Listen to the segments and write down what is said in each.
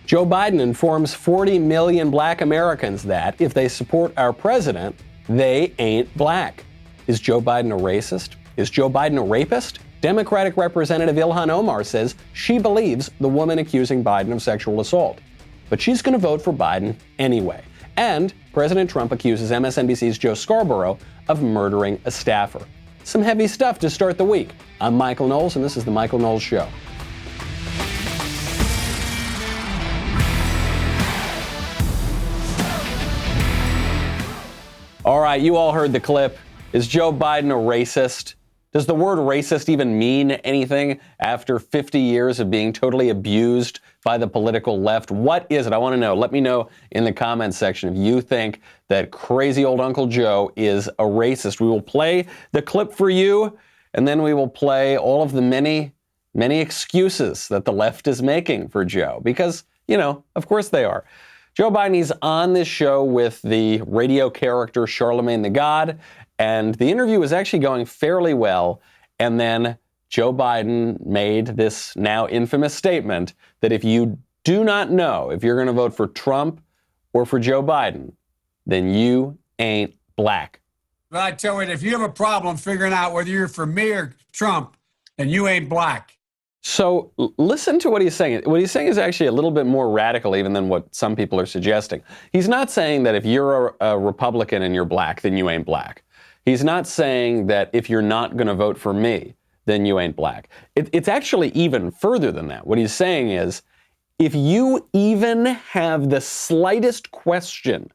Joe Biden informs 40 million black Americans that if they support our president, they ain't black. Is Joe Biden a racist? Is Joe Biden a rapist? Democratic Representative Ilhan Omar says she believes the woman accusing Biden of sexual assault. But she's going to vote for Biden anyway. And President Trump accuses MSNBC's Joe Scarborough of murdering a staffer. Some heavy stuff to start the week. I'm Michael Knowles, and this is The Michael Knowles Show. All right, you all heard the clip. Is Joe Biden a racist? Does the word racist even mean anything after 50 years of being totally abused by the political left? What is it? I want to know. Let me know in the comments section if you think that crazy old Uncle Joe is a racist. We will play the clip for you, and then we will play all of the many excuses that the left is making for Joe. Because, of course they are. Joe Biden is on this show with the radio character Charlemagne the God, and the interview was actually going fairly well. And then Joe Biden made this now infamous statement that if you do not know if you're going to vote for Trump or for Joe Biden, then you ain't black. Well, I tell you, if you have a problem figuring out whether you're for me or Trump, then you ain't black. So listen to what he's saying. What he's saying is actually a little bit more radical even than what some people are suggesting. He's not saying that if you're a Republican and you're black, then you ain't black. He's not saying that if you're not going to vote for me, then you ain't black. It's actually even further than that. What he's saying is, if you even have the slightest question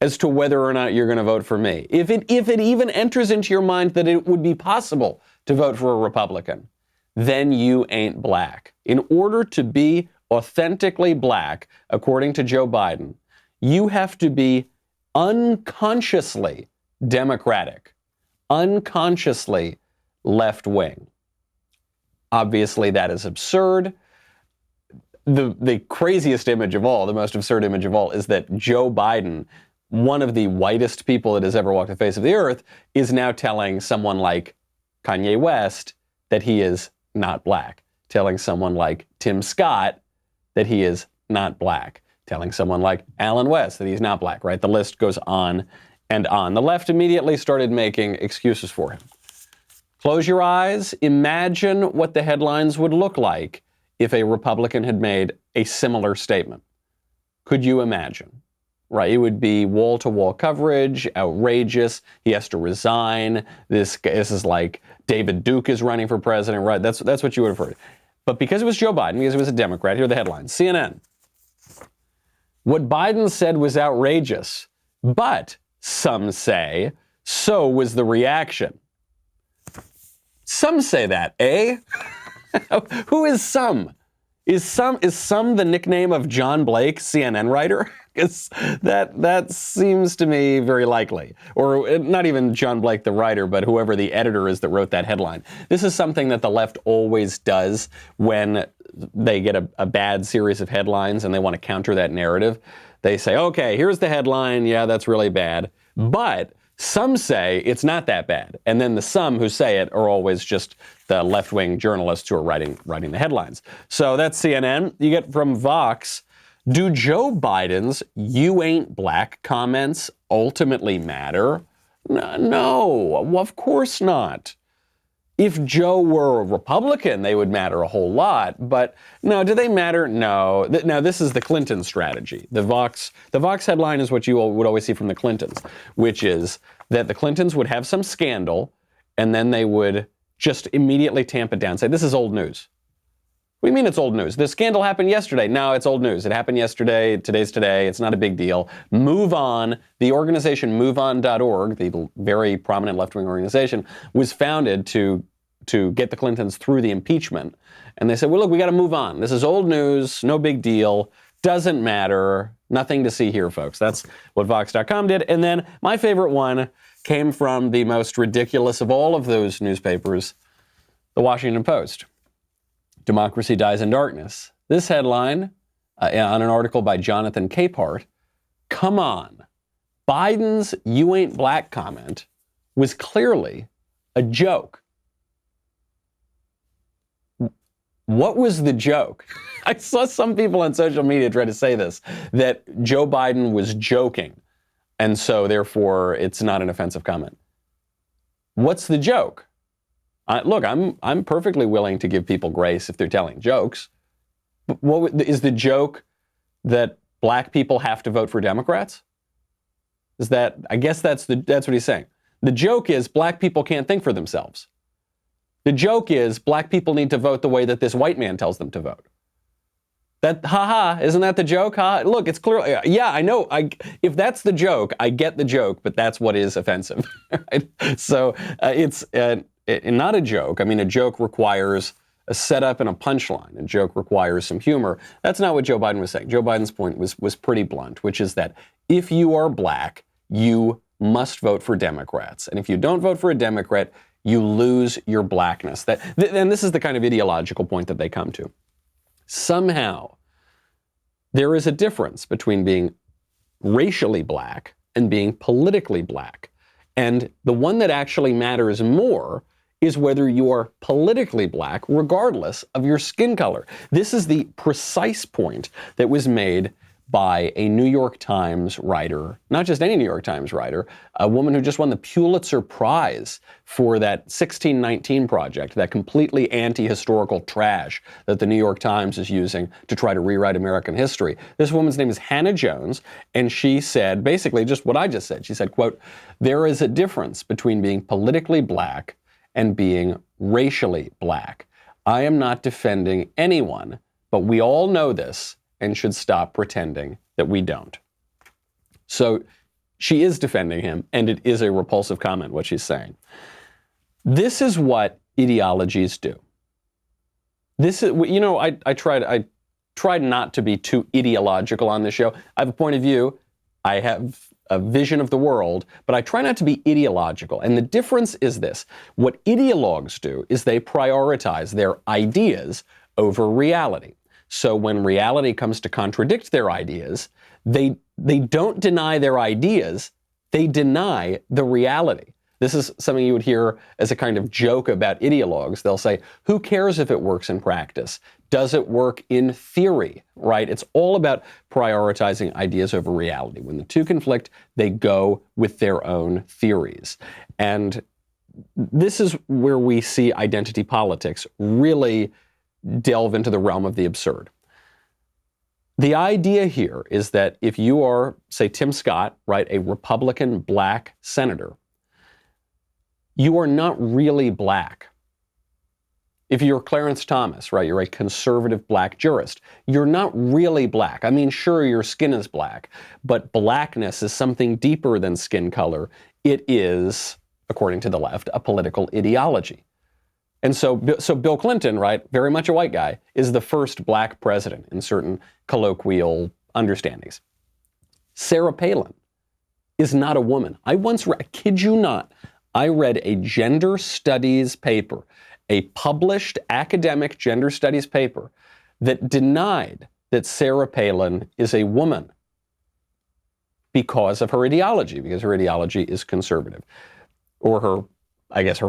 as to whether or not you're going to vote for me, if it even enters into your mind that it would be possible to vote for a Republican, then you ain't black. In order to be authentically black, according to Joe Biden, you have to be unconsciously Democratic, unconsciously left-wing. Obviously, that is absurd. The craziest image of all, the most absurd image of all, is that Joe Biden, one of the whitest people that has ever walked the face of the earth, is now telling someone like Kanye West that he is not black, telling someone like Tim Scott that he is not black, telling someone like Alan West that he's not black, right? The list goes on and on. The left immediately started making excuses for him. Close your eyes. Imagine what the headlines would look like if a Republican had made a similar statement. Could you imagine? Right, it would be wall-to-wall coverage, outrageous. He has to resign. This is like David Duke is running for president, right? That's what you would have heard. But because it was Joe Biden, because it was a Democrat, here are the headlines. CNN. What Biden said was outrageous, but some say so was the reaction. Some say that, eh? Who is some? Is some the nickname of John Blake, CNN writer? Because that seems to me very likely. Or not even John Blake, the writer, but whoever the editor is that wrote that headline. This is something that the left always does when they get a bad series of headlines and they want to counter that narrative. They say, okay, here's the headline. Yeah, that's really bad. But some say it's not that bad. And then the some who say it are always just the left-wing journalists who are writing the headlines. So that's CNN. You get from Vox, do Joe Biden's "you ain't black" comments ultimately matter? No, of course not. If Joe were a Republican, they would matter a whole lot. But no, do they matter? No. Now, this is the Clinton strategy. The Vox headline is what you would always see from the Clintons, which is that the Clintons would have some scandal, and then they would just immediately tamp it down, say, this is old news. What do you mean it's old news? The scandal happened yesterday. No, it's old news. It happened yesterday. Today's today. It's not a big deal. Move On, the organization MoveOn.org, the very prominent left-wing organization, was founded to get the Clintons through the impeachment. And they said, well, look, we got to move on. This is old news. No big deal. Doesn't matter. Nothing to see here, folks. That's what Vox.com did. And then my favorite one came from the most ridiculous of all of those newspapers, the Washington Post. Democracy Dies in Darkness. This headline on an article by Jonathan Capehart, come on, Biden's "you ain't black" comment was clearly a joke. what was the joke? I saw some people on social media try to say this, that Joe Biden was joking, and so therefore it's not an offensive comment. What's the joke? Look, I'm perfectly willing to give people grace if they're telling jokes. But what is the joke? That black people have to vote for Democrats? Is that? I guess that's what he's saying. The joke is black people can't think for themselves. The joke is black people need to vote the way that this white man tells them to vote. Isn't that the joke? Look, it's clear. Yeah, I know. If that's the joke, I get the joke, but that's what is offensive. Right? So it's not a joke. I mean, a joke requires a setup and a punchline. A joke requires some humor. That's not what Joe Biden was saying. Joe Biden's point was pretty blunt, which is that if you are black, you must vote for Democrats. And if you don't vote for a Democrat, you lose your blackness. And this is the kind of ideological point that they come to. Somehow, there is a difference between being racially black and being politically black. And the one that actually matters more is whether you are politically black, regardless of your skin color. This is the precise point that was made by a New York Times writer, not just any New York Times writer, a woman who just won the Pulitzer Prize for that 1619 project, that completely anti-historical trash that the New York Times is using to try to rewrite American history. This woman's name is Hannah Jones, and she said basically just what I just said. She said, quote, "There is a difference between being politically black and being racially black. I am not defending anyone, but we all know this and should stop pretending that we don't." So she is defending him, and it is a repulsive comment, what she's saying. This is what ideologies do. This is, I tried not to be too ideological on this show. I have a point of view. I have a vision of the world, but I try not to be ideological. And the difference is this. What ideologues do is they prioritize their ideas over reality. So when reality comes to contradict their ideas, they don't deny their ideas, they deny the reality. This is something you would hear as a kind of joke about ideologues. They'll say, who cares if it works in practice? Does it work in theory, right? It's all about prioritizing ideas over reality. When the two conflict, they go with their own theories. And this is where we see identity politics really delve into the realm of the absurd. The idea here is that if you are, say, Tim Scott, right, a Republican black senator, you are not really black. If you're Clarence Thomas, right, you're a conservative black jurist, you're not really black. I mean, sure, your skin is black, but blackness is something deeper than skin color. It is, according to the left, a political ideology. And so Bill Clinton, right, very much a white guy, is the first black president in certain colloquial understandings. Sarah Palin is not a woman. I kid you not, I read a gender studies paper, a published academic gender studies paper that denied that Sarah Palin is a woman because of her ideology, because her ideology is conservative, or her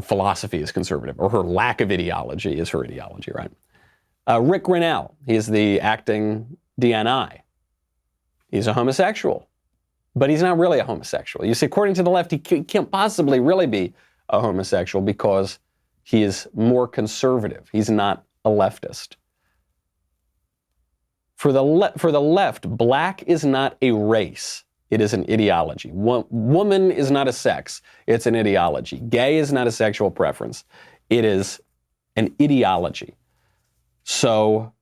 philosophy is conservative, or her lack of ideology is her ideology, right? Rick Grinnell, he's the acting DNI. He's a homosexual, but he's not really a homosexual. You see, according to the left, he can't possibly really be a homosexual because he is more conservative. He's not a leftist. For the left, black is not a race. It is an ideology. Woman is not a sex. It's an ideology. Gay is not a sexual preference. It is an ideology. So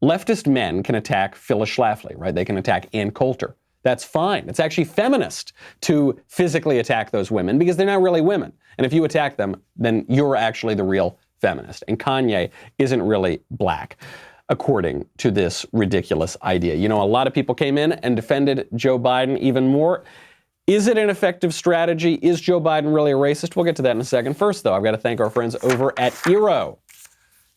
leftist men can attack Phyllis Schlafly, right? They can attack Ann Coulter. That's fine. It's actually feminist to physically attack those women because they're not really women. And if you attack them, then you're actually the real feminist. And Kanye isn't really black, according to this ridiculous idea. You know, a lot of people came in and defended Joe Biden even more. Is it an effective strategy? Is Joe Biden really a racist? We'll get to that in a second. First, though, I've got to thank our friends over at Eero.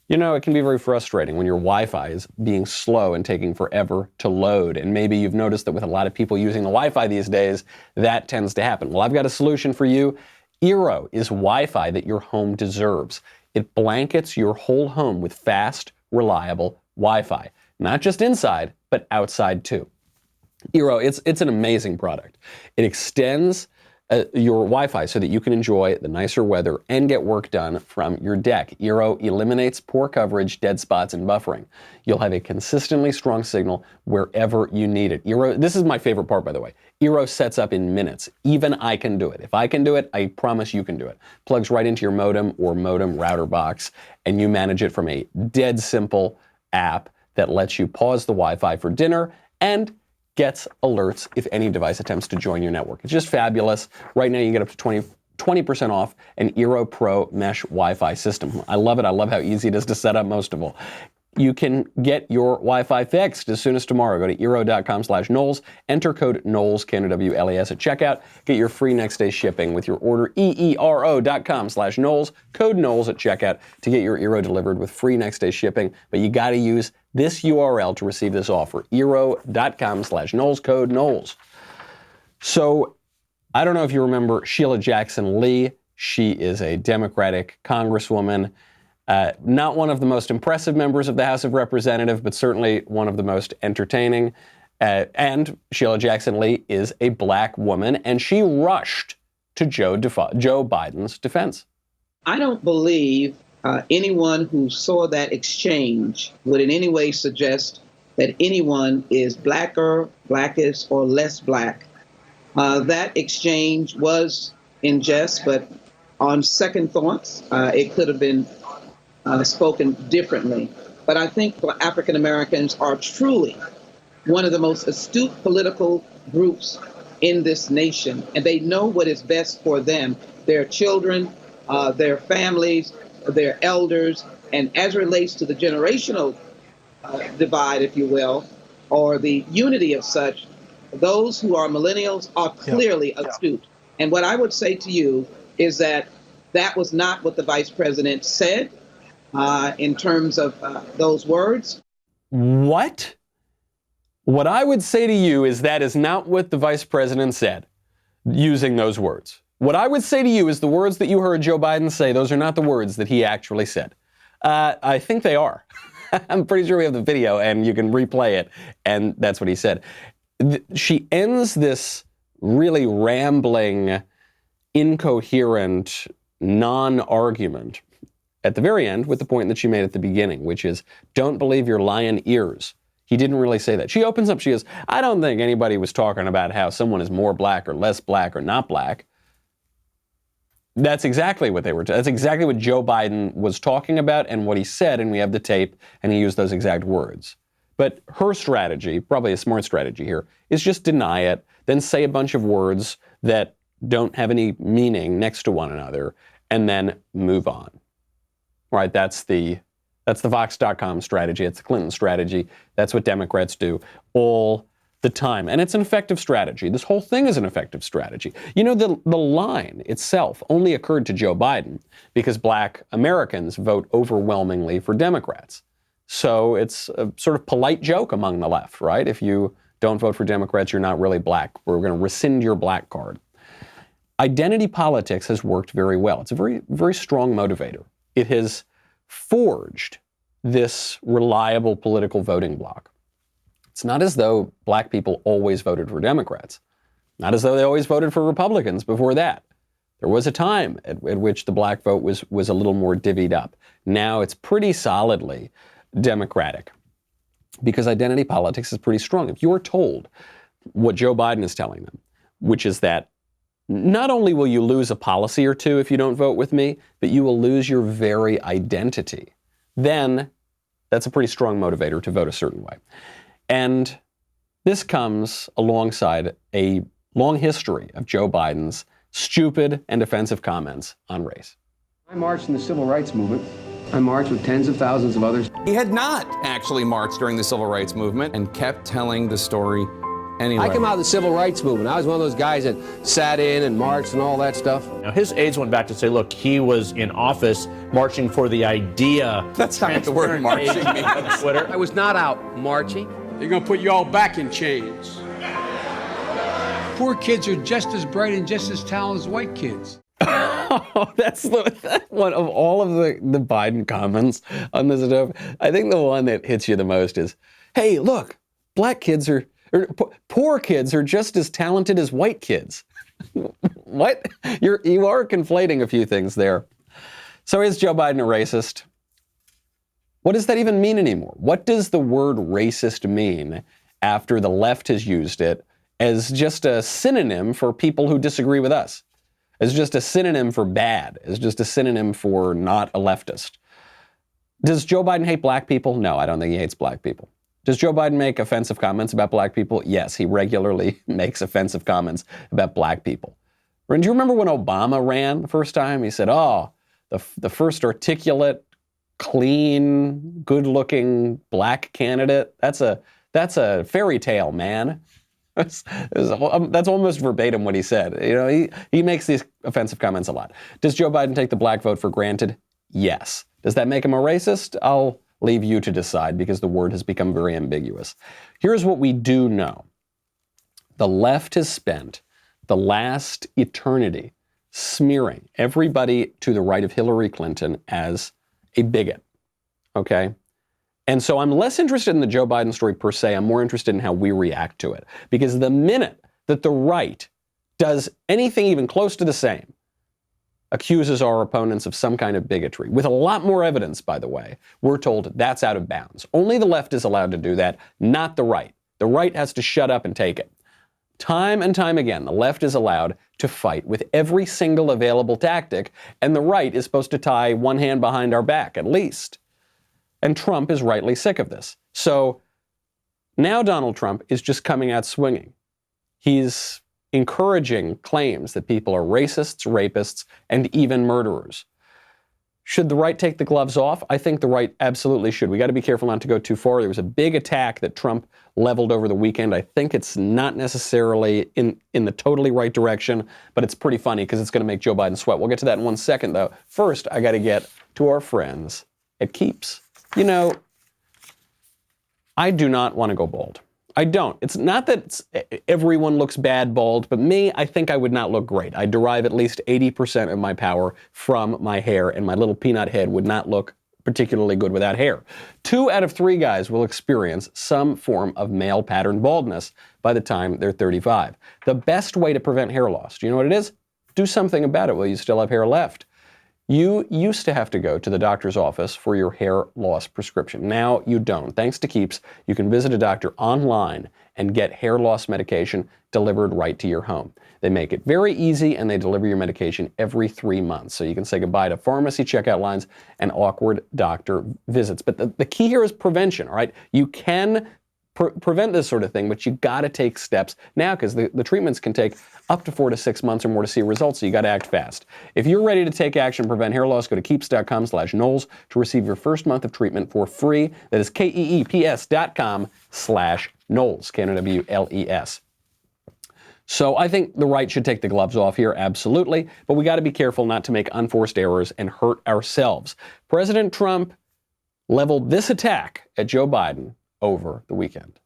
You know, it can be very frustrating when your Wi-Fi is being slow and taking forever to load. And maybe you've noticed that with a lot of people using the Wi-Fi these days, that tends to happen. Well, I've got a solution for you. Eero is Wi-Fi that your home deserves. It blankets your whole home with fast, reliable Wi-Fi. Not just inside, but outside too. Eero, it's an amazing product. It extends your Wi-Fi so that you can enjoy the nicer weather and get work done from your deck. Eero eliminates poor coverage, dead spots, and buffering. You'll have a consistently strong signal wherever you need it. Eero, this is my favorite part, by the way. Eero sets up in minutes. Even I can do it. If I can do it, I promise you can do it. Plugs right into your modem or modem router box, and you manage it from a dead simple app that lets you pause the Wi-Fi for dinner and gets alerts if any device attempts to join your network. It's just fabulous. Right now you get up to 20% off an Eero Pro Mesh Wi-Fi system. I love it. I love how easy it is to set up, most of all. You can get your Wi-Fi fixed as soon as tomorrow. Go to Eero.com/Knowles. Enter code Knowles, K-N-O-W-L-E-S at checkout. Get your free next day shipping with your order. EERO.com/Knowles. Code Knowles at checkout to get your Eero delivered with free next day shipping. But you got to use this URL to receive this offer. Eero.com/Knowles. Code Knowles. So I don't know if you remember Sheila Jackson Lee. She is a Democratic congresswoman. Not one of the most impressive members of the House of Representatives, but certainly one of the most entertaining. And Sheila Jackson Lee is a black woman, and she rushed to Joe Biden's defense. I don't believe anyone who saw that exchange would in any way suggest that anyone is blacker, blackish, or less black. That exchange was in jest, but on second thoughts, it could have been spoken differently. But I think African Americans are truly one of the most astute political groups in this nation, and they know what is best for them, their children, their families, their elders, and as it relates to the generational divide, if you will, or the unity of such, those who are millennials are clearly astute. And what I would say to you is that that was not what the vice president said. In terms of those words. What? What I would say to you is that is not what the vice president said, using those words. What I would say to you is the words that you heard Joe Biden say, those are not the words that he actually said. I think they are. I'm pretty sure we have the video and you can replay it, and that's what he said. She ends this really rambling, incoherent, non-argument at the very end with the point that she made at the beginning, which is, don't believe your lying ears. He didn't really say that. She opens up, she goes, I don't think anybody was talking about how someone is more black or less black or not black. That's exactly what they were, that's exactly what Joe Biden was talking about and what he said, and we have the tape, and he used those exact words. But her strategy, probably a smart strategy here, is just deny it, then say a bunch of words that don't have any meaning next to one another, and then move on. Right, that's the Vox.com strategy. It's the Clinton strategy. That's what Democrats do all the time. And it's an effective strategy. This whole thing is an effective strategy. You know, the line itself only occurred to Joe Biden because black Americans vote overwhelmingly for Democrats. So it's a sort of polite joke among the left, right? If you don't vote for Democrats, you're not really black. We're going to rescind your black card. Identity politics has worked very well. It's a very, very strong motivator. It has forged this reliable political voting bloc. It's not as though black people always voted for Democrats. Not as though they always voted for Republicans before that. There was a time at which the black vote was a little more divvied up. Now it's pretty solidly Democratic because identity politics is pretty strong. If you're told what Joe Biden is telling them, which is that not only will you lose a policy or two if you don't vote with me, but you will lose your very identity, then that's a pretty strong motivator to vote a certain way. And this comes alongside a long history of Joe Biden's stupid and offensive comments on race. I marched in the civil rights movement. I marched with tens of thousands of others. He had not actually marched during the civil rights movement and kept telling the story anyway. I came out of the civil rights movement. I was one of those guys that sat in and marched and all that stuff. Now, his aides went back to say, look, he was in office marching for the idea. That's not what the word marching means. On Twitter. I was not out marching. They're going to put you all back in chains. Poor kids are just as bright and just as talented as white kids. Oh, that's one of all of the Biden comments on this stuff. I think the one that hits you the most is, hey, look, black kids poor kids are just as talented as white kids. What? You are conflating a few things there. So is Joe Biden a racist? What does that even mean anymore? What does the word racist mean after the left has used it as just a synonym for people who disagree with us? As just a synonym for bad, as just a synonym for not a leftist. Does Joe Biden hate black people? No, I don't think he hates black people. Does Joe Biden make offensive comments about black people? Yes, he regularly makes offensive comments about black people. And do you remember when Obama ran the first time? He said, oh, the first articulate, clean, good-looking black candidate. That's a fairy tale, man. That's almost verbatim what he said. You know, he makes these offensive comments a lot. Does Joe Biden take the black vote for granted? Yes. Does that make him a racist? I'll leave you to decide because the word has become very ambiguous. Here's what we do know. The left has spent the last eternity smearing everybody to the right of Hillary Clinton as a bigot. Okay? And so I'm less interested in the Joe Biden story per se. I'm more interested in how we react to it. Because the minute that the right does anything even close to the same, accuses our opponents of some kind of bigotry, with a lot more evidence, by the way, we're told that's out of bounds. Only the left is allowed to do that, not the right. The right has to shut up and take it. Time and time again, the left is allowed to fight with every single available tactic, and the right is supposed to tie one hand behind our back, at least. And Trump is rightly sick of this. So now Donald Trump is just coming out swinging. He's encouraging claims that people are racists, rapists, and even murderers. Should the right take the gloves off? I think the right absolutely should. We got to be careful not to go too far. There was a big attack that Trump leveled over the weekend. I think it's not necessarily in the totally right direction, but it's pretty funny because it's going to make Joe Biden sweat. We'll get to that in 1 second, though. First, I got to get to our friends at Keeps. You know, I do not want to go bald. I don't. It's not that everyone looks bad bald, but me, I think I would not look great. I derive at least 80% of my power from my hair, and my little peanut head would not look particularly good without hair. 2 out of 3 guys will experience some form of male pattern baldness by the time they're 35. The best way to prevent hair loss, do you know what it is? Do something about it while you still have hair left. You used to have to go to the doctor's office for your hair loss prescription. Now you don't. Thanks to Keeps, you can visit a doctor online and get hair loss medication delivered right to your home. They make it very easy, and they deliver your medication every 3 months. So you can say goodbye to pharmacy checkout lines and awkward doctor visits. But the key here is prevention, all right? You can prevent this sort of thing, but you got to take steps now because the treatments can take up to 4 to 6 months or more to see results, so you got to act fast. If you're ready to take action, prevent hair loss, go to keeps.com/Knowles to receive your first month of treatment for free. That is KEEPS.com/Knowles, KNWLES. So I think the right should take the gloves off here, absolutely, but we got to be careful not to make unforced errors and hurt ourselves. President Trump leveled this attack at Joe Biden over the weekend.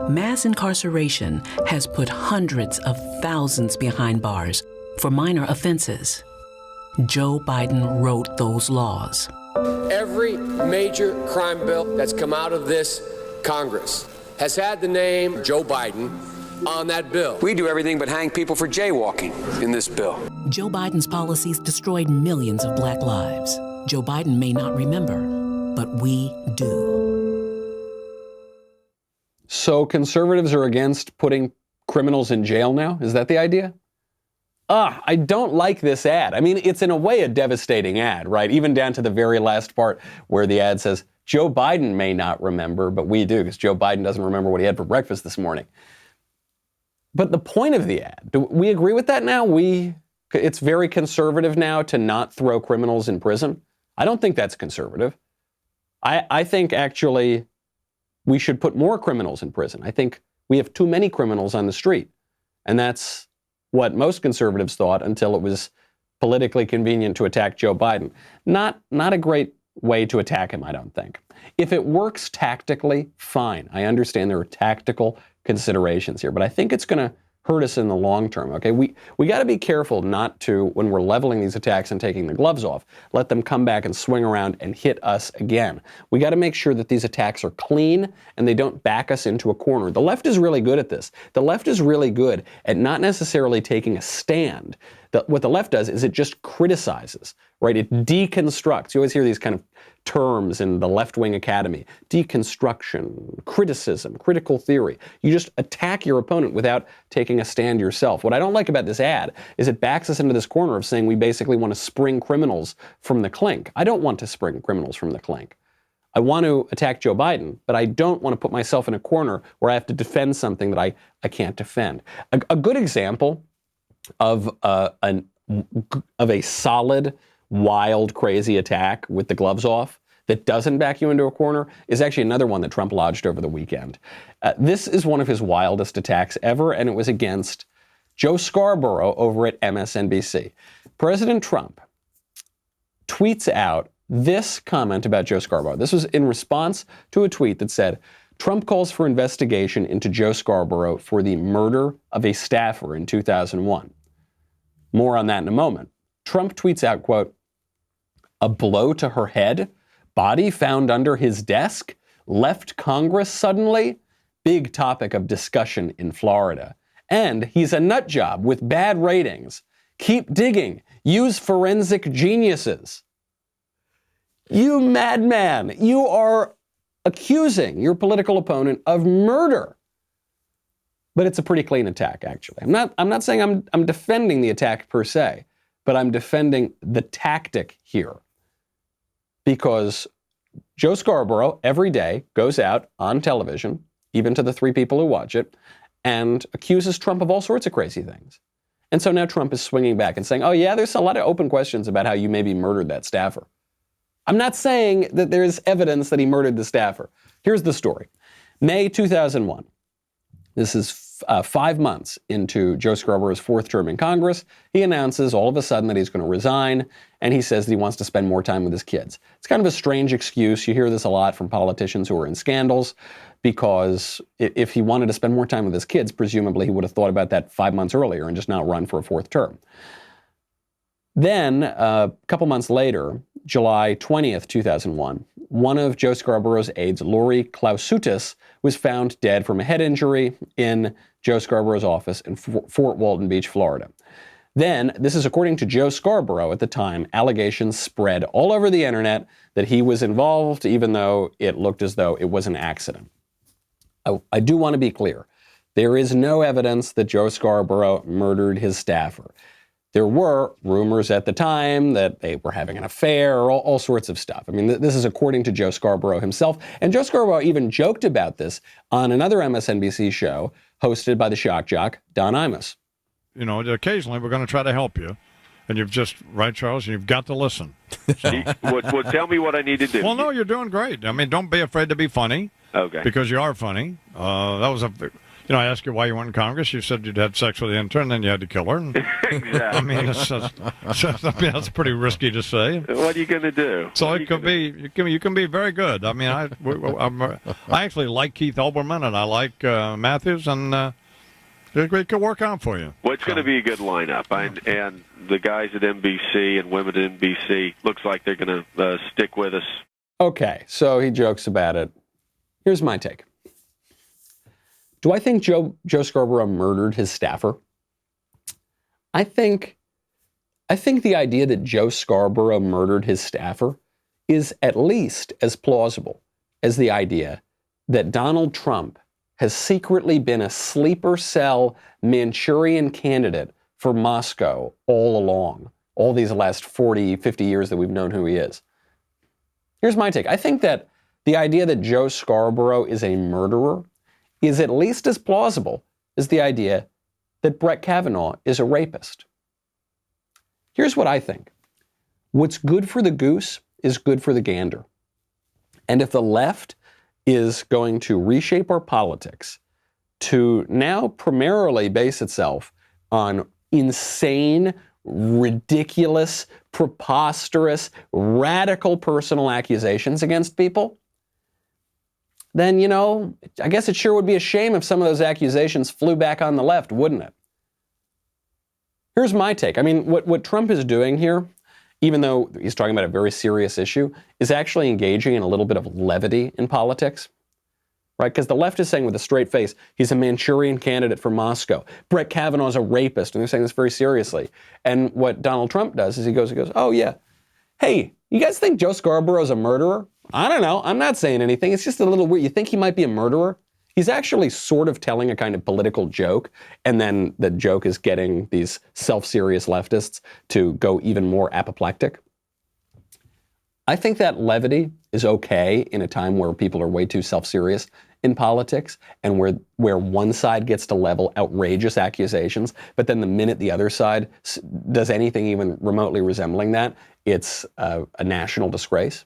Mass incarceration has put hundreds of thousands behind bars for minor offenses. Joe Biden wrote those laws. Every major crime bill that's come out of this Congress has had the name Joe Biden on that bill. We do everything but hang people for jaywalking in this bill. Joe Biden's policies destroyed millions of black lives. Joe Biden may not remember, but we do. So conservatives are against putting criminals in jail now? Is that the idea? I don't like this ad. I mean, it's in a way a devastating ad, right? Even down to the very last part where the ad says, Joe Biden may not remember, but we do, because Joe Biden doesn't remember what he had for breakfast this morning. But the point of the ad, do we agree with that now? It's very conservative now to not throw criminals in prison. I don't think that's conservative. I think actually we should put more criminals in prison. I think we have too many criminals on the street. And that's what most conservatives thought until it was politically convenient to attack Joe Biden. Not a great way to attack him, I don't think. If it works tactically, fine. I understand there are tactical considerations here, but I think it's going to hurt us in the long term. Okay, we got to be careful not to, when we're leveling these attacks and taking the gloves off, let them come back and swing around and hit us again. We got to make sure that these attacks are clean and they don't back us into a corner. The left is really good at this. The left is really good at not necessarily taking a stand. What the left does is it just criticizes, right? It deconstructs. You always hear these kind of terms in the left-wing academy: deconstruction, criticism, critical theory. You just attack your opponent without taking a stand yourself. What I don't like about this ad is it backs us into this corner of saying we basically want to spring criminals from the clink. I don't want to spring criminals from the clink. I want to attack Joe Biden, but I don't want to put myself in a corner where I have to defend something that I can't defend. A good example of a solid, wild, crazy attack with the gloves off that doesn't back you into a corner is actually another one that Trump lodged over the weekend. This is one of his wildest attacks ever, and it was against Joe Scarborough over at MSNBC. President Trump tweets out this comment about Joe Scarborough. This was in response to a tweet that said, Trump calls for investigation into Joe Scarborough for the murder of a staffer in 2001. More on that in a moment. Trump tweets out, quote, a blow to her head, body found under his desk, left Congress suddenly, big topic of discussion in Florida. And he's a nut job with bad ratings. Keep digging. Use forensic geniuses. You madman, you are accusing your political opponent of murder. But it's a pretty clean attack, actually. I'm not saying I'm defending the attack per se, but I'm defending the tactic here. Because Joe Scarborough every day goes out on television, even to the 3 people who watch it, and accuses Trump of all sorts of crazy things. And so now Trump is swinging back and saying, oh yeah, there's a lot of open questions about how you maybe murdered that staffer. I'm not saying that there's evidence that he murdered the staffer. Here's the story. May 2001. This is 5 months into Joe Scarborough's 4th term in Congress. He announces all of a sudden that he's going to resign, and he says that he wants to spend more time with his kids. It's kind of a strange excuse. You hear this a lot from politicians who are in scandals, because if he wanted to spend more time with his kids, presumably he would have thought about that 5 months earlier and just not run for a 4th term. Then, a couple months later, July 20th, 2001, one of Joe Scarborough's aides, Lori Klausutis, was found dead from a head injury in Joe Scarborough's office in Fort Walton Beach, Florida. Then, this is according to Joe Scarborough at the time, allegations spread all over the internet that he was involved, even though it looked as though it was an accident. I do want to be clear. There is no evidence that Joe Scarborough murdered his staffer. There were rumors at the time that they were having an affair, or all sorts of stuff. I mean, this is according to Joe Scarborough himself. And Joe Scarborough even joked about this on another MSNBC show hosted by the shock jock, Don Imus. You know, occasionally we're going to try to help you. And you've just, right, Charles, you've got to listen. So. Well, tell me what I need to do. Well, no, you're doing great. I mean, don't be afraid to be funny. Okay. Because you are funny. That was I asked you why you went in Congress. You said you'd had sex with the intern, then you had to kill her. Exactly. I mean, that's pretty risky to say. What are you going to do? So it could be, you can be very good. I mean, I actually like Keith Olbermann, and I like Matthews, and it could work out for you. Well, it's going to be a good lineup. And the guys at NBC and women at NBC, looks like they're going to stick with us. Okay, so he jokes about it. Here's my take. Do I think Joe Scarborough murdered his staffer? I think the idea that Joe Scarborough murdered his staffer is at least as plausible as the idea that Donald Trump has secretly been a sleeper cell Manchurian candidate for Moscow all along, all these last 40, 50 years that we've known who he is. Here's my take. I think that the idea that Joe Scarborough is a murderer is at least as plausible as the idea that Brett Kavanaugh is a rapist. Here's what I think. What's good for the goose is good for the gander. And if the left is going to reshape our politics to now primarily base itself on insane, ridiculous, preposterous, radical personal accusations against people, then, you know, I guess it sure would be a shame if some of those accusations flew back on the left, wouldn't it? Here's my take. I mean, what Trump is doing here, even though he's talking about a very serious issue, is actually engaging in a little bit of levity in politics, right? Because the left is saying with a straight face, he's a Manchurian candidate for Moscow. Brett Kavanaugh's a rapist, and they're saying this very seriously. And what Donald Trump does is he goes, oh yeah, hey, you guys think Joe Scarborough's a murderer? I don't know. I'm not saying anything. It's just a little weird. You think he might be a murderer? He's actually sort of telling a kind of political joke, and then the joke is getting these self-serious leftists to go even more apoplectic. I think that levity is okay in a time where people are way too self-serious in politics and where one side gets to level outrageous accusations, but then the minute the other side does anything even remotely resembling that, it's a national disgrace.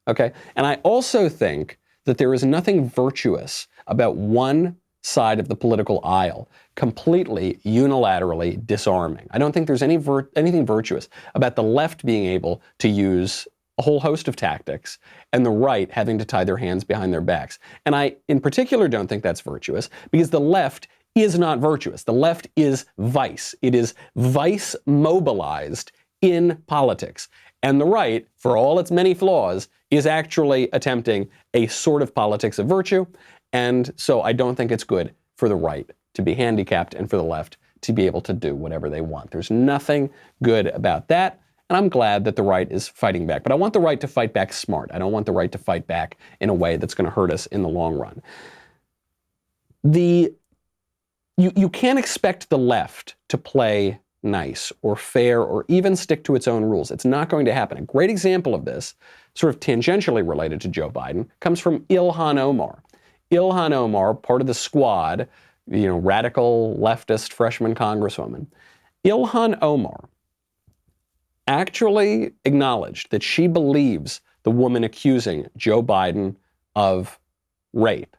Okay? And I also think that there is nothing virtuous about one side of the political aisle completely unilaterally disarming. I don't think there's anything virtuous about the left being able to use a whole host of tactics and the right having to tie their hands behind their backs. And I, in particular, don't think that's virtuous because the left is not virtuous. The left is vice. It is vice mobilized in politics. And the right, for all its many flaws, is actually attempting a sort of politics of virtue. And so I don't think it's good for the right to be handicapped and for the left to be able to do whatever they want. There's nothing good about that. And I'm glad that the right is fighting back. But I want the right to fight back smart. I don't want the right to fight back in a way that's going to hurt us in the long run. You can't expect the left to play nice or fair or even stick to its own rules. It's not going to happen. A great example of this, sort of tangentially related to Joe Biden, comes from Ilhan Omar. Ilhan Omar, part of the squad, radical leftist freshman congresswoman. Ilhan Omar actually acknowledged that she believes the woman accusing Joe Biden of rape.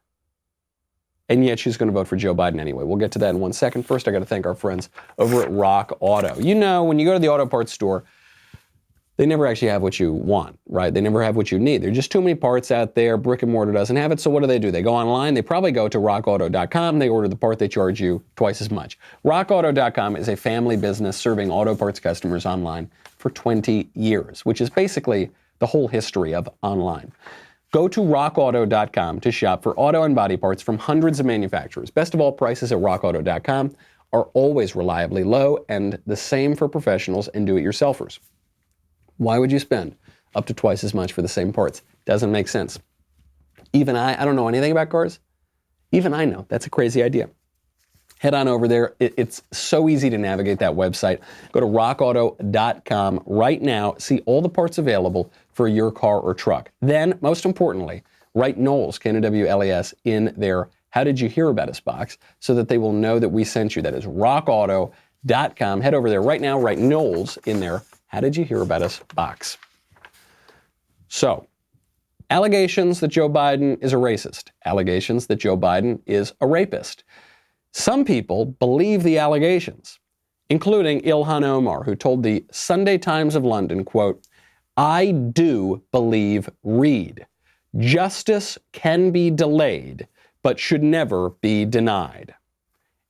And yet she's going to vote for Joe Biden anyway. We'll get to that in 1 second. First, I got to thank our friends over at Rock Auto. You know, when you go to the auto parts store, they never actually have what you want, right? They never have what you need. There are just too many parts out there. Brick and mortar doesn't have it. So what do? They go online. They probably go to rockauto.com. They order the part. They charge you twice as much. Rockauto.com is a family business serving auto parts customers online for 20 years, which is basically the whole history of online. Go to rockauto.com to shop for auto and body parts from hundreds of manufacturers. Best of all, prices at rockauto.com are always reliably low, and the same for professionals and do-it-yourselfers. Why would you spend up to twice as much for the same parts? Doesn't make sense. Even I don't know anything about cars. Even I know that's a crazy idea. Head on over there. It's so easy to navigate that website. Go to rockauto.com right now. See all the parts available for your car or truck. Then, most importantly, write Knowles, Knowles, in their How Did You Hear About Us box so that they will know that we sent you. That is rockauto.com. Head over there right now. Write Knowles in their How Did You Hear About Us box. So, allegations that Joe Biden is a racist. Allegations that Joe Biden is a rapist. Some people believe the allegations, including Ilhan Omar, who told the Sunday Times of London, quote, "I do believe Reid. Justice can be delayed, but should never be denied."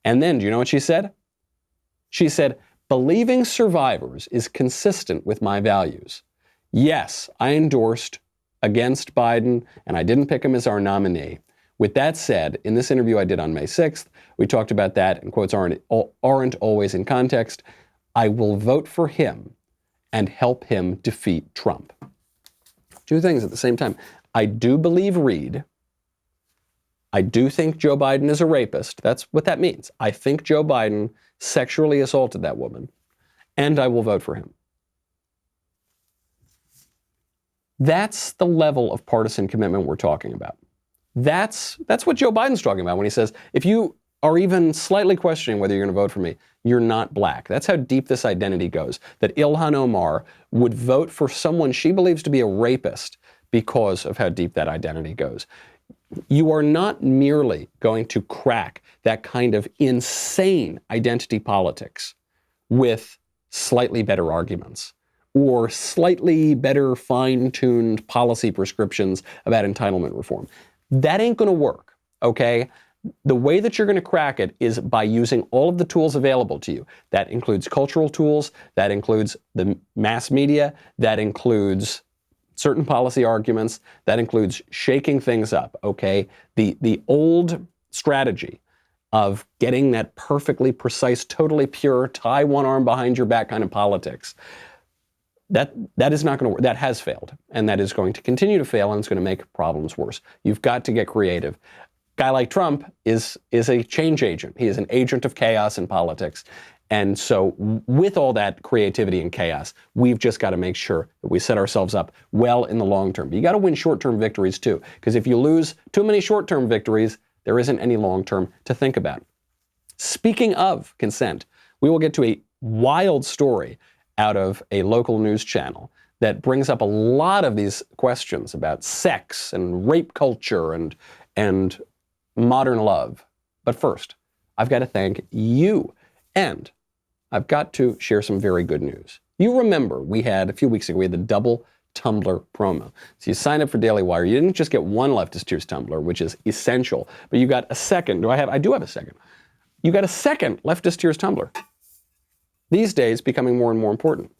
And then, do you know what she said? She said, "Believing survivors is consistent with my values. Yes, I endorsed against Biden, and I didn't pick him as our nominee. With that said, in this interview I did on May 6th, we talked about that, and quotes aren't always in context. I will vote for him and help him defeat Trump." Two things at the same time. I do believe Reid. I do think Joe Biden is a rapist. That's what that means. I think Joe Biden sexually assaulted that woman, and I will vote for him. That's the level of partisan commitment we're talking about. That's what Joe Biden's talking about when he says, if you are even slightly questioning whether you're going to vote for me, you're not black. That's how deep this identity goes, that Ilhan Omar would vote for someone she believes to be a rapist because of how deep that identity goes. You are not merely going to crack that kind of insane identity politics with slightly better arguments or slightly better fine-tuned policy prescriptions about entitlement reform. That ain't going to work, okay? The way that you're going to crack it is by using all of the tools available to you. That includes cultural tools, that includes the mass media, that includes certain policy arguments, that includes shaking things up, okay? The old strategy of getting that perfectly precise, totally pure, tie one arm behind your back kind of politics, that is not going to work. That has failed, and that is going to continue to fail, and it's going to make problems worse. You've got to get creative. Guy like Trump is a change agent. He is an agent of chaos in politics. And so with all that creativity and chaos, we've just got to make sure that we set ourselves up well in the long term. But you got to win short-term victories too, because if you lose too many short-term victories, there isn't any long-term to think about. Speaking of consent, we will get to a wild story out of a local news channel that brings up a lot of these questions about sex and rape culture and modern love. But first, I've got to thank you. And I've got to share some very good news. You remember a few weeks ago, we had the double tumbler promo. So you signed up for Daily Wire. You didn't just get one Leftist Tears tumbler, which is essential, but you got a second. I do have a second. You got a second Leftist Tears tumbler. These days, becoming more and more important.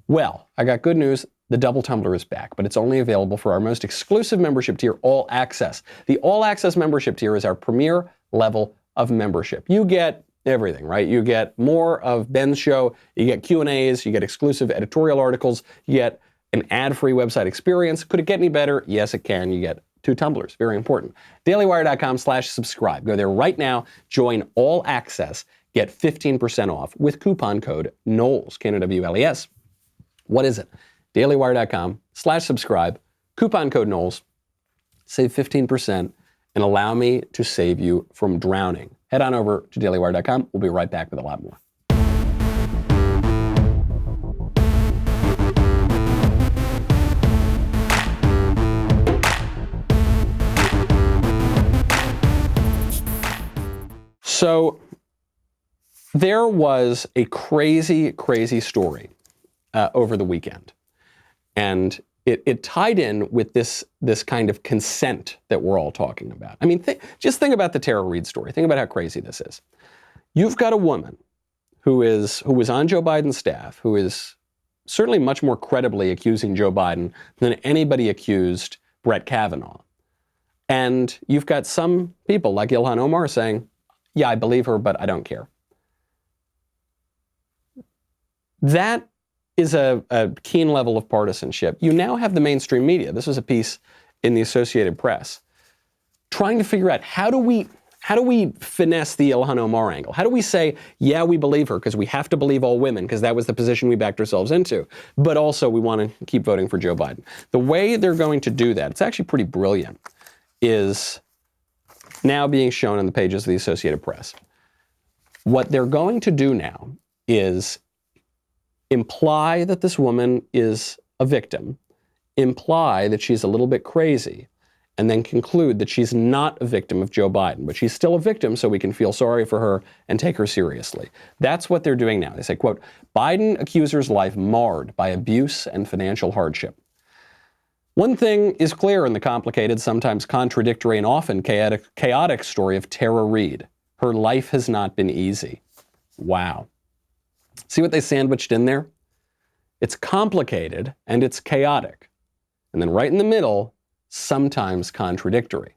Well, I got good news. The double tumbler is back, but it's only available for our most exclusive membership tier, All Access. The All Access membership tier is our premier level of membership. You get everything, right? You get more of Ben's show, you get Q&As, you get exclusive editorial articles, you get an ad-free website experience. Could it get any better? Yes, it can. You get 2 tumblers, very important. dailywire.com/subscribe. Go there right now, join All Access, get 15% off with coupon code Knowles, K-N-O-W-L-E-S. What is it? dailywire.com/subscribe, coupon code Knowles, save 15%, and allow me to save you from drowning. Head on over to dailywire.com. We'll be right back with a lot more. So there was a crazy, crazy story over the weekend. And it tied in with this kind of consent that we're all talking about. I mean, just think about the Tara Reade story. Think about how crazy this is. You've got a woman who was on Joe Biden's staff, who is certainly much more credibly accusing Joe Biden than anybody accused Brett Kavanaugh. And you've got some people like Ilhan Omar saying, yeah, I believe her, but I don't care. That is a keen level of partisanship. You now have the mainstream media. This was a piece in the Associated Press trying to figure out how do we finesse the Ilhan Omar angle? How do we say, yeah, we believe her because we have to believe all women because that was the position we backed ourselves into, but also we want to keep voting for Joe Biden. The way they're going to do that, it's actually pretty brilliant, is now being shown on the pages of the Associated Press. What they're going to do now is imply that this woman is a victim, imply that she's a little bit crazy, and then conclude that she's not a victim of Joe Biden, but she's still a victim so we can feel sorry for her and take her seriously. That's what they're doing now. They say, quote, Biden accuser's life marred by abuse and financial hardship. One thing is clear in the complicated, sometimes contradictory, and often chaotic story of Tara Reade. Her life has not been easy. Wow. See what they sandwiched in there? It's complicated and it's chaotic. And then right in the middle, sometimes contradictory.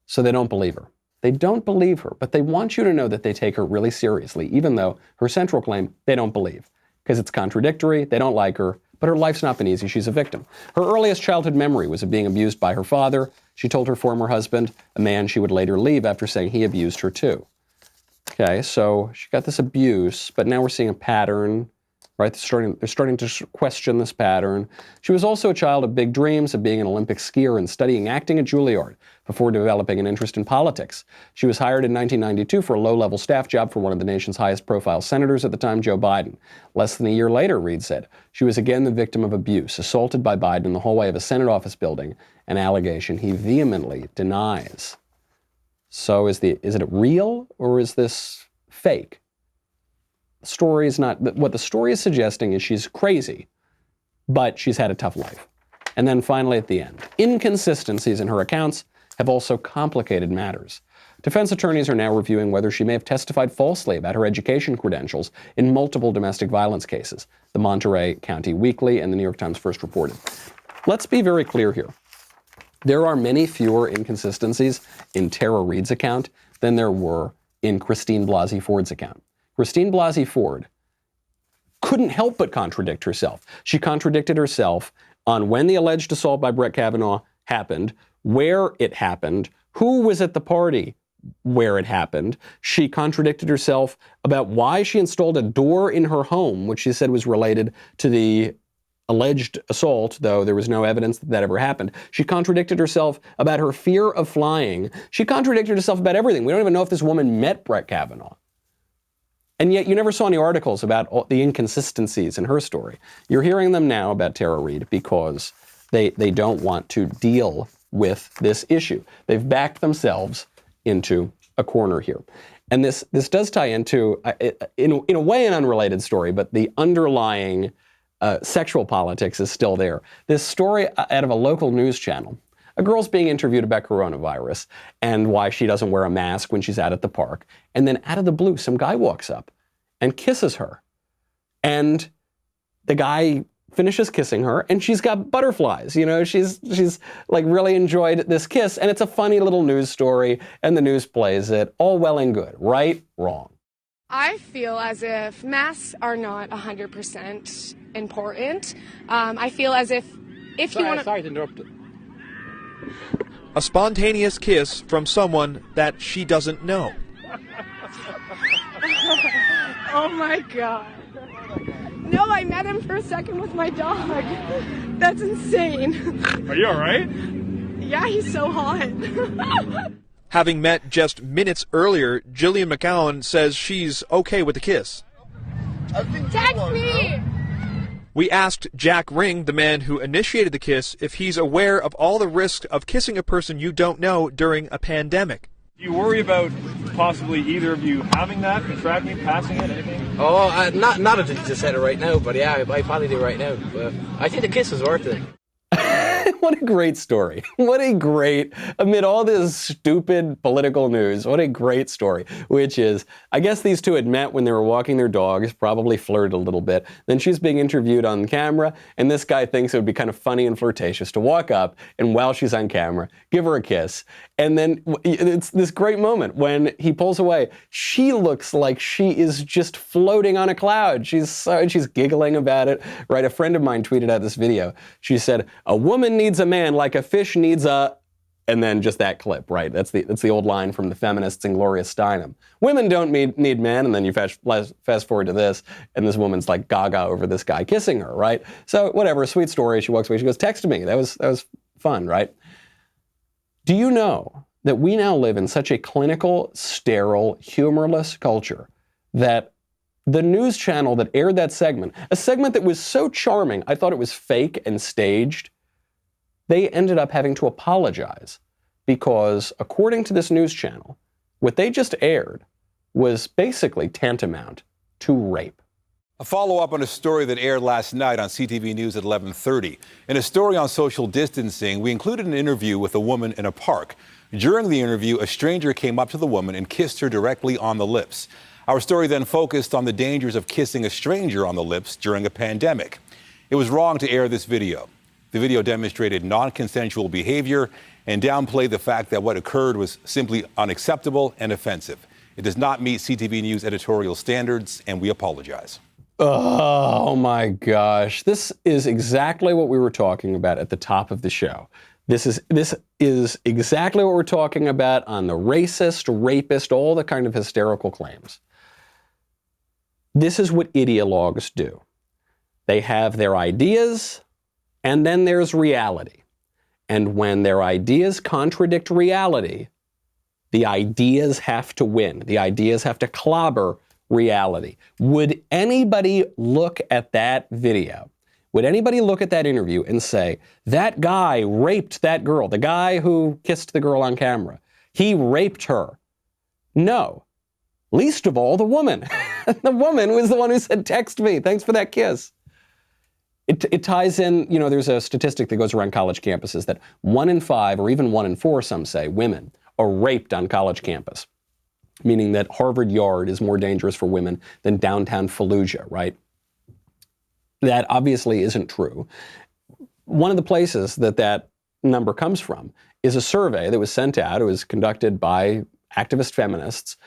So they don't believe her. They don't believe her, but they want you to know that they take her really seriously, even though her central claim they don't believe. Because it's contradictory, they don't like her, but her life's not been easy, she's a victim. Her earliest childhood memory was of being abused by her father. She told her former husband, a man she would later leave after saying he abused her too. Okay, so she got this abuse, but now we're seeing a pattern, right? They're starting to question this pattern. She was also a child of big dreams of being an Olympic skier and studying acting at Juilliard before developing an interest in politics. She was hired in 1992 for a low-level staff job for one of the nation's highest-profile senators at the time, Joe Biden. Less than a year later, Reade said, she was again the victim of abuse, assaulted by Biden in the hallway of a Senate office building, an allegation he vehemently denies. So is it real or is this fake? The story is not, what the story is suggesting is she's crazy, but she's had a tough life. And then finally at the end, inconsistencies in her accounts have also complicated matters. Defense attorneys are now reviewing whether she may have testified falsely about her education credentials in multiple domestic violence cases, the Monterey County Weekly and the New York Times first reported. Let's be very clear here. There are many fewer inconsistencies in Tara Reade's account than there were in Christine Blasey Ford's account. Christine Blasey Ford couldn't help but contradict herself. She contradicted herself on when the alleged assault by Brett Kavanaugh happened, where it happened, who was at the party where it happened. She contradicted herself about why she installed a door in her home, which she said was related to the alleged assault, though there was no evidence that that ever happened. She contradicted herself about her fear of flying. She contradicted herself about everything. We don't even know if this woman met Brett Kavanaugh. And yet you never saw any articles about all the inconsistencies in her story. You're hearing them now about Tara Reade because they don't want to deal with this issue. They've backed themselves into a corner here. And this does tie into, in a way, an unrelated story, but the underlying sexual politics is still there. This story out of a local news channel. A girl's being interviewed about coronavirus and why she doesn't wear a mask when she's out at the park. And then out of the blue, some guy walks up and kisses her. And the guy finishes kissing her and she's got butterflies. You know, she's like really enjoyed this kiss. And it's a funny little news story and the news plays it. All well and good. Right? Wrong. I feel as if masks are not 100% important. I feel as if you want to... Sorry to interrupt. A spontaneous kiss from someone that she doesn't know. Oh my God. No, I met him for a second with my dog. That's insane. Are you all right? Yeah, he's so hot. Having met just minutes earlier, Jillian McCowan says she's okay with the kiss. Text me! We asked Jack Ring, the man who initiated the kiss, if he's aware of all the risks of kissing a person you don't know during a pandemic. Do you worry about possibly either of you having that, contracting it, passing it, anything? Oh, not if you just said it right now, but yeah, I probably do right now. But I think the kiss is worth it. What a great story. What a great, amid all this stupid political news, what a great story, which is, I guess these two had met when they were walking their dogs, probably flirted a little bit. Then she's being interviewed on camera, and this guy thinks it would be kind of funny and flirtatious to walk up and while she's on camera, give her a kiss. And then it's this great moment when he pulls away. She looks like she is just floating on a cloud. She's giggling about it, right? A friend of mine tweeted out this video. She said, "A woman needs a man like a fish needs a," and then just that clip, right? That's the old line from the feminists in Gloria Steinem. Women don't need men, and then you fast forward to this, and this woman's like gaga over this guy kissing her, right? So whatever, sweet story. She walks away. She goes, "Text me." That was fun, right? Do you know that we now live in such a clinical, sterile, humorless culture that the news channel that aired that segment, a segment that was so charming, I thought it was fake and staged, they ended up having to apologize because, according to this news channel, what they just aired was basically tantamount to rape. A follow-up on a story that aired last night on CTV News at 11:30. In a story on social distancing, we included an interview with a woman in a park. During the interview, a stranger came up to the woman and kissed her directly on the lips. Our story then focused on the dangers of kissing a stranger on the lips during a pandemic. It was wrong to air this video. The video demonstrated non-consensual behavior and downplayed the fact that what occurred was simply unacceptable and offensive. It does not meet CTV News editorial standards, and we apologize. Oh my gosh. This is exactly what we were talking about at the top of the show. This is exactly what we're talking about on the racist, rapist, all the kind of hysterical claims. This is what ideologues do. They have their ideas, and then there's reality. And when their ideas contradict reality, the ideas have to win. The ideas have to clobber reality. Would anybody look at that video? Would anybody look at that interview and say, that guy raped that girl, the guy who kissed the girl on camera, he raped her? No. Least of all, the woman. The woman was the one who said, text me, thanks for that kiss. It ties in, you know, there's a statistic that goes around college campuses that 1 in 5 or even 1 in 4, some say, women are raped on college campus, meaning that Harvard Yard is more dangerous for women than downtown Fallujah, right? That obviously isn't true. One of the places that number comes from is a survey that was sent out. It was conducted by activist feminists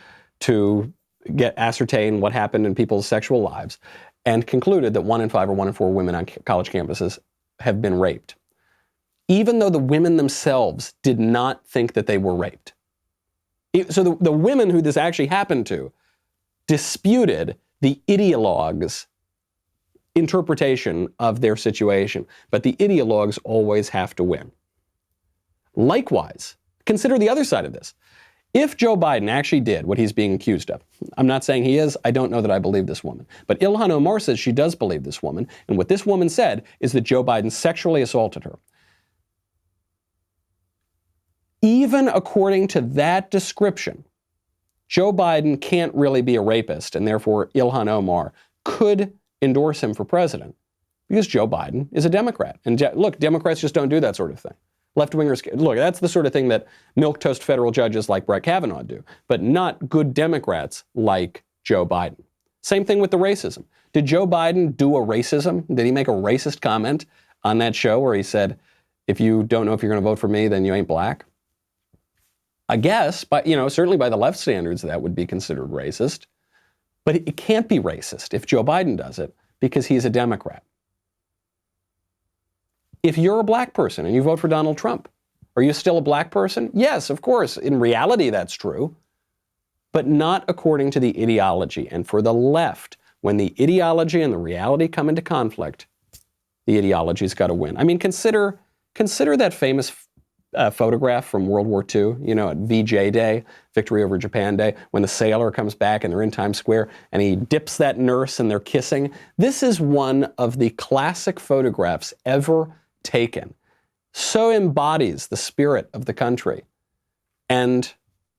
to ascertain what happened in people's sexual lives, and concluded that 1 in 5 or 1 in 4 women on college campuses have been raped, even though the women themselves did not think that they were raped. So the women who this actually happened to disputed the ideologues' interpretation of their situation, but the ideologues always have to win. Likewise, consider the other side of this. If Joe Biden actually did what he's being accused of, I'm not saying he is, I don't know that I believe this woman, but Ilhan Omar says she does believe this woman, and what this woman said is that Joe Biden sexually assaulted her. Even according to that description, Joe Biden can't really be a rapist, and therefore Ilhan Omar could endorse him for president because Joe Biden is a Democrat. And look, Democrats just don't do that sort of thing. Left-wingers, look, that's the sort of thing that milquetoast federal judges like Brett Kavanaugh do, but not good Democrats like Joe Biden. Same thing with the racism. Did Joe Biden do a racism? Did he make a racist comment on that show where he said, if you don't know if you're going to vote for me, then you ain't black? I guess, but certainly by the left standards, that would be considered racist. But it can't be racist if Joe Biden does it because he's a Democrat. If you're a black person and you vote for Donald Trump, are you still a black person? Yes, of course. In reality, that's true. But not according to the ideology. And for the left, when the ideology and the reality come into conflict, the ideology's got to win. I mean, consider that famous photograph from World War II, at VJ Day, Victory over Japan Day, when the sailor comes back and they're in Times Square and he dips that nurse and they're kissing. This is one of the classic photographs ever taken. So embodies the spirit of the country. And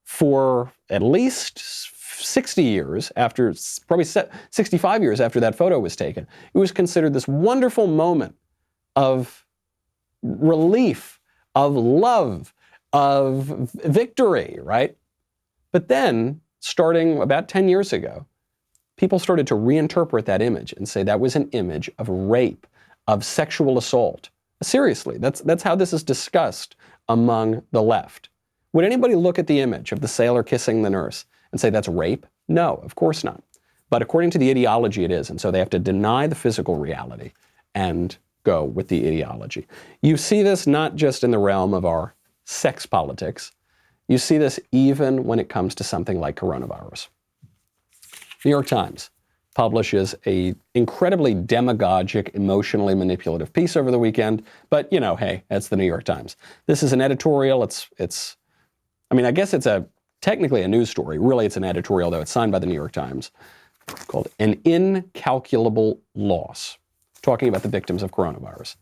for at least 60 years after, probably 65 years after that photo was taken, it was considered this wonderful moment of relief, of love, of victory, right? But then, starting about 10 years ago, people started to reinterpret that image and say that was an image of rape, of sexual assault. Seriously, that's how this is discussed among the left. Would anybody look at the image of the sailor kissing the nurse and say that's rape? No, of course not. But according to the ideology, it is. And so they have to deny the physical reality and go with the ideology. You see this not just in the realm of our sex politics. You see this even when it comes to something like coronavirus. New York Times publishes an incredibly demagogic, emotionally manipulative piece over the weekend. But, hey, that's the New York Times. This is an editorial. I guess it's technically a news story. Really, it's an editorial, though. It's signed by the New York Times, called An Incalculable Loss, talking about the victims of coronavirus.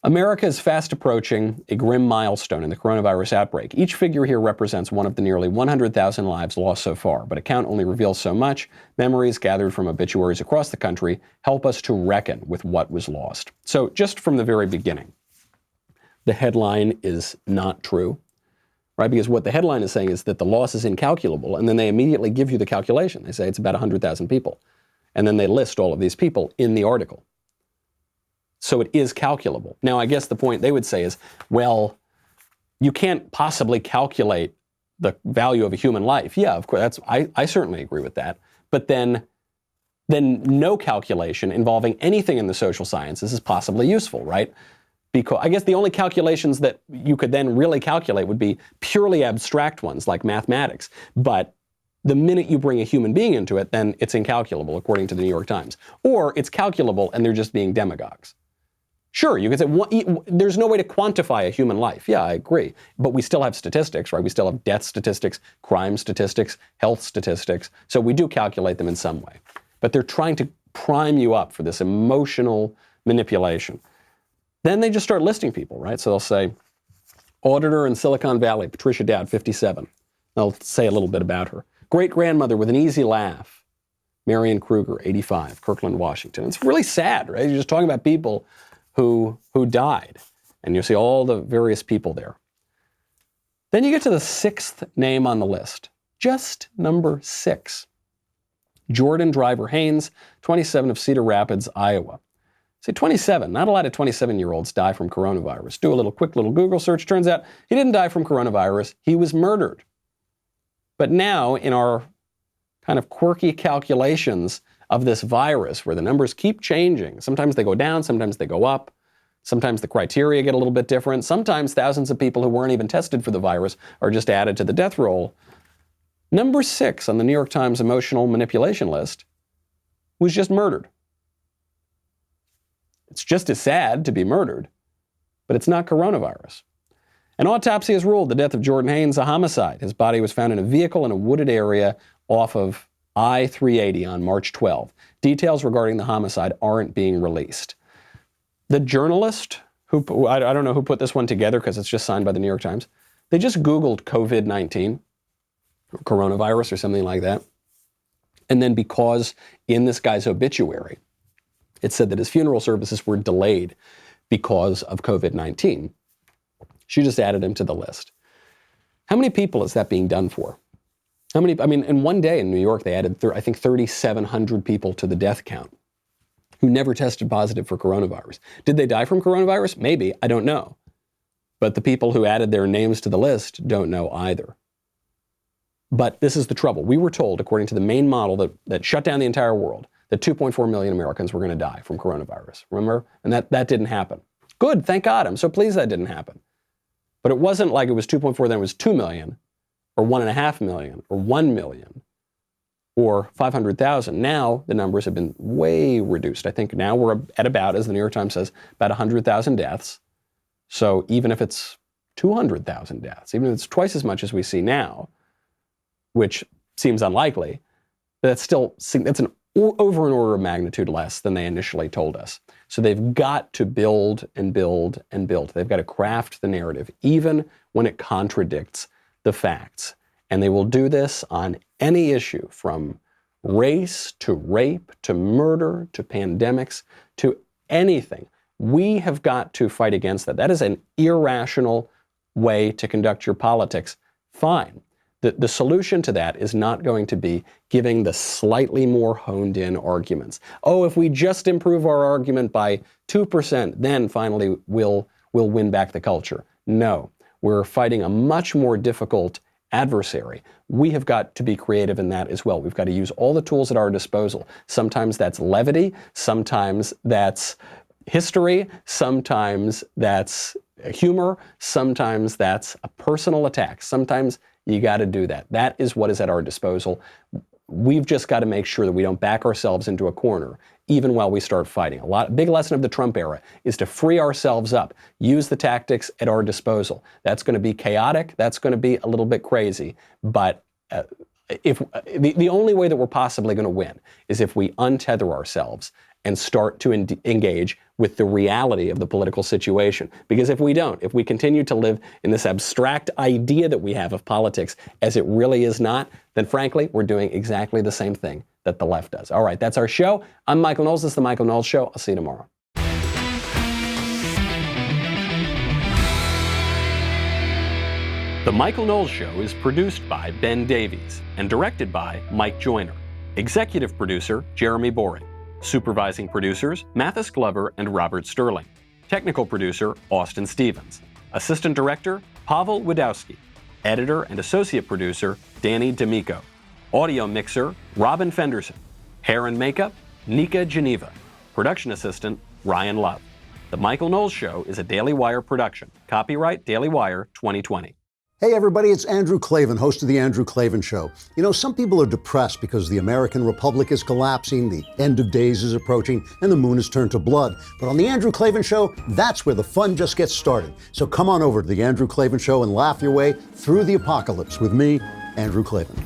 America is fast approaching a grim milestone in the coronavirus outbreak. Each figure here represents one of the nearly 100,000 lives lost so far, but a count only reveals so much. Memories gathered from obituaries across the country help us to reckon with what was lost. So just from the very beginning, the headline is not true, right? Because what the headline is saying is that the loss is incalculable, and then they immediately give you the calculation. They say it's about 100,000 people, and then they list all of these people in the article. So it is calculable. Now, I guess the point they would say is, well, you can't possibly calculate the value of a human life. Yeah, of course, I certainly agree with that. But then no calculation involving anything in the social sciences is possibly useful, right? Because I guess the only calculations that you could then really calculate would be purely abstract ones like mathematics. But the minute you bring a human being into it, then it's incalculable, according to the New York Times. Or it's calculable and they're just being demagogues. Sure, you could say there's no way to quantify a human life. Yeah, I agree. But we still have statistics, right? We still have death statistics, crime statistics, health statistics. So we do calculate them in some way. But they're trying to prime you up for this emotional manipulation. Then they just start listing people, right? So they'll say, auditor in Silicon Valley, Patricia Dowd, 57. They'll say a little bit about her. Great-grandmother with an easy laugh. Marion Kruger, 85, Kirkland, Washington. It's really sad, right? You're just talking about people who died, and you see all the various people there. Then you get to the 6th name on the list, just number 6. Jordan Driver Haynes, 27 of Cedar Rapids, Iowa. See, 27, not a lot of 27-year-olds die from coronavirus. Do a quick little Google search. Turns out he didn't die from coronavirus. He was murdered. But now, in our kind of quirky calculations of this virus, where the numbers keep changing, sometimes they go down, sometimes they go up, sometimes the criteria get a little bit different, sometimes thousands of people who weren't even tested for the virus are just added to the death roll. Number 6 on the New York Times emotional manipulation list was just murdered. It's just as sad to be murdered, but it's not coronavirus. An autopsy has ruled the death of Jordan Haynes a homicide. His body was found in a vehicle in a wooded area off of I-380 on March 12. Details regarding the homicide aren't being released. The journalist, who I don't know who put this one together because it's just signed by the New York Times, they just Googled COVID-19, or coronavirus or something like that. And then because in this guy's obituary, it said that his funeral services were delayed because of COVID-19. She just added him to the list. How many people is that being done for? How many? I mean, in one day in New York, they added, I think, 3,700 people to the death count who never tested positive for coronavirus. Did they die from coronavirus? Maybe. I don't know. But the people who added their names to the list don't know either. But this is the trouble. We were told, according to the main model that shut down the entire world, that 2.4 million Americans were going to die from coronavirus. Remember? And that didn't happen. Good, thank God. I'm so pleased that didn't happen. But it wasn't like it was 2.4, then it was 2 million, or 1.5 million, or 1 million, or 500,000. Now the numbers have been way reduced. I think now we're at about, as the New York Times says, about 100,000 deaths. So even if it's 200,000 deaths, even if it's twice as much as we see now, which seems unlikely, that's over an order of magnitude less than they initially told us. So they've got to build and build and build. They've got to craft the narrative, even when it contradicts the facts. And they will do this on any issue, from race to rape to murder to pandemics to anything. We have got to fight against that. That is an irrational way to conduct your politics. Fine. The solution to that is not going to be giving the slightly more honed in arguments. Oh, if we just improve our argument by 2%, then finally we'll win back the culture. No, we're fighting a much more difficult adversary. We have got to be creative in that as well. We've got to use all the tools at our disposal. Sometimes that's levity, sometimes that's history, sometimes that's humor, sometimes that's a personal attack. Sometimes you got to do that. That is what is at our disposal. We've just got to make sure that we don't back ourselves into a corner, even while we start fighting. Big lesson of the Trump era is to free ourselves up, use the tactics at our disposal. That's going to be chaotic. That's going to be a little bit crazy. But if the only way that we're possibly going to win is if we untether ourselves and start to engage with the reality of the political situation. Because if we don't, if we continue to live in this abstract idea that we have of politics as it really is not, then frankly, we're doing exactly the same thing that the left does. All right, that's our show. I'm Michael Knowles. This is The Michael Knowles Show. I'll see you tomorrow. The Michael Knowles Show is produced by Ben Davies and directed by Mike Joyner. Executive producer, Jeremy Boring. Supervising producers, Mathis Glover and Robert Sterling. Technical producer, Austin Stevens. Assistant director, Pavel Wadowski. Editor and associate producer, Danny D'Amico. Audio mixer, Robin Fenderson. Hair and makeup, Nika Geneva. Production assistant, Ryan Love. The Michael Knowles Show is a Daily Wire production. Copyright Daily Wire 2020. Hey everybody, it's Andrew Klavan, host of The Andrew Klavan Show. You know, some people are depressed because the American Republic is collapsing, the end of days is approaching, and the moon has turned to blood. But on The Andrew Klavan Show, that's where the fun just gets started. So come on over to The Andrew Klavan Show and laugh your way through the apocalypse with me, Andrew Klavan.